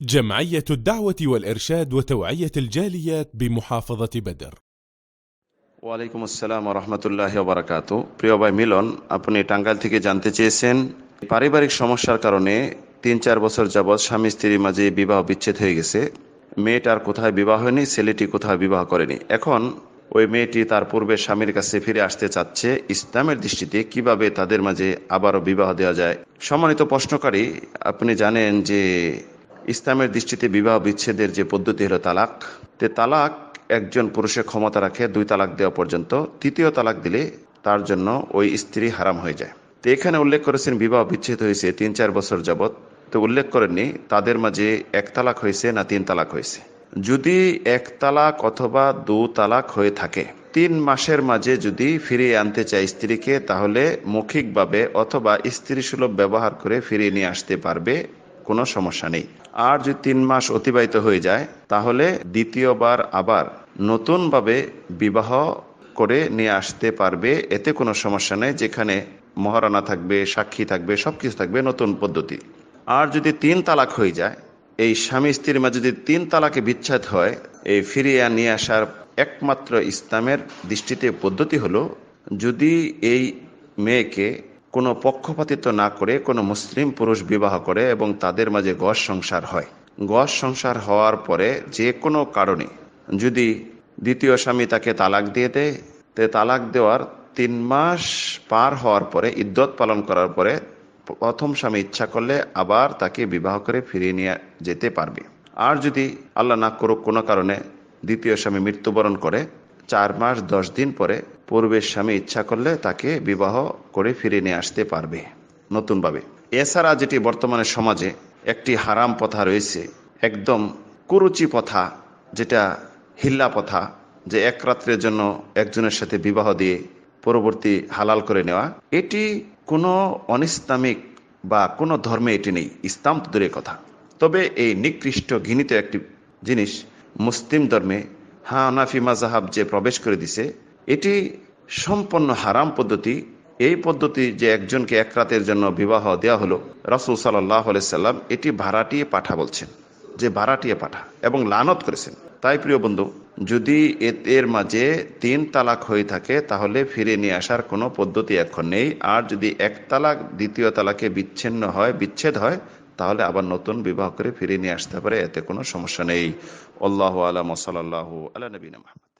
جمعية الدعوة والإرشاد وتوعية الجاليات بمحافظة بدر। ওয়ালাইকুম আসসালাম রহমতুল্লাহি ওয়া বারাকাতু। প্রিয় ভাই মিলন, আপনি টাঙ্গাইল থেকে জানতে চেয়েছেন পারিবারিক সমস্যার কারণে ৩-৪ বছর যাবৎ স্বামী স্ত্রীর মাঝে বিবাহ বিচ্ছেদ হয়ে গেছে। মেয়েটার কোথায় বিবাহ হয়নি, ছেলেটি কোথায় বিবাহ করেনি। এখন ওই মেয়েটি তার পূর্বে স্বামীর কাছে ফিরে আসতে চাচ্ছে। ইসলামের দৃষ্টিতে কিভাবে তাদের মাঝে আবারও বিবাহ দেওয়া যায়? সম্মানিত প্রশ্নকারী, আপনি জানেন যে ইসলামের দৃষ্টিতে বিবাহ বিচ্ছেদের যে পদ্ধতি হলো তালাক। তালাক একজন পুরুষের ক্ষমতা রাখে 2 তালাক দেওয়া পর্যন্ত। 3য় তালাক দিলে তার জন্য ওই স্ত্রী হারাম হয়ে যায়। এখানে উল্লেখ করেছেন বিবাহ বিচ্ছেদ হয়েছে 3-4 বছর যাবৎ। উল্লেখ করেননি তাদের মাঝে 1 তালাক হয়েছে না 3 তালাক হয়েছে। যদি 1 তালাক অথবা 2 তালাক হয়ে থাকে, 3 মাসের মাঝে যদি ফিরিয়ে আনতে চায় স্ত্রীকে, তাহলে মৌখিকভাবে অথবা স্ত্রী সুলভ ব্যবহার করে ফিরিয়ে নিয়ে আসতে পারবে, কোনো সমস্যা নেই। আর যদি 3 মাস অতিবাহিত হয়ে যায়, তাহলে দ্বিতীয়বার আবার নতুনভাবে বিবাহ করে নিয়ে আসতে পারবে, এতে কোনো সমস্যা নেই। যেখানে মহারণা থাকবে, সাক্ষী থাকবে, সবকিছু থাকবে, নতুন পদ্ধতি। আর যদি 3 তালাক হয়ে যায়, এই স্বামী স্ত্রীর মাঝে যদি 3 তালাকে বিচ্ছেদ হয়, এই ফিরিয়ে নিয়ে আসার একমাত্র ইসলামের দৃষ্টিতে পদ্ধতি হলো, যদি এই মেয়েকে কোনো পক্ষপাতিত্ব না করে কোনো মুসলিম পুরুষ বিবাহ করে এবং তাদের মাঝে ঘর সংসার হয়। ঘর সংসার হওয়ার পরে যে কোনো কারণে যদি দ্বিতীয় স্বামী তাকে তালাক দিয়ে দেয়, তালাক দেওয়ার 3 মাস পার হওয়ার পরে, ইদ্যত পালন করার পরে, প্রথম স্বামী ইচ্ছা করলে আবার তাকে বিবাহ করে ফিরিয়ে নিয়ে যেতে পারবে। আর যদি আল্লাহ না করুক কোনো কারণে দ্বিতীয় স্বামী মৃত্যুবরণ করে, 4 মাস 10 দিন পরে পূর্বের স্বামী ইচ্ছা করলে তাকে বিবাহ করে ফিরিয়ে নিয়ে আসতে পারবে নতুনভাবে। এছাড়া যেটি বর্তমানে সমাজে একটি হারাম প্রথা রয়েছে, একদম কুরুচি প্রথা, যেটা হিল্লা প্রথা, যে এক রাত্রের জন্য একজনের সাথে বিবাহ দিয়ে পরবর্তী হালাল করে নেওয়া, এটি কোনো অনিসলামিক বা কোনো ধর্মে এটি নেই, ইসলাম তো দূরের কথা। তবে এই নিকৃষ্ট ঘৃণিত একটি জিনিস মুসলিম ধর্মে হানাফি মাযহাব যে প্রবেশ করে দিছে, এটি সম্পূর্ণ হারাম পদ্ধতি। এই পদ্ধতি যে একজনকে এক রাতের জন্য বিবাহ দেওয়া হলো, রাসূল সাল্লাল্লাহু আলাইহি সাল্লাম এটি ভাড়াটিয়ে পাঠা বলছেন, যে ভাড়াটিয়ে পাঠা, এবং লানত করেছেন। তাই প্রিয় বন্ধু, যদি এর মাঝে 3 তালাক হয়ে থাকে, তাহলে ফিরে নিয়ে আসার কোনো পদ্ধতি এখন নেই। আর যদি 1 তালাক দ্বিতীয় তালাকে বিচ্ছেদ হয়, তাহলে আবার নতুন বিবাহ করে ফিরে নিয়ে আসতে পারে, এতে কোনো সমস্যা নেই। আল্লাহু আ'লাম ওয়া সাল্লাল্লাহু আলা নবিনা মুহাম্মদ।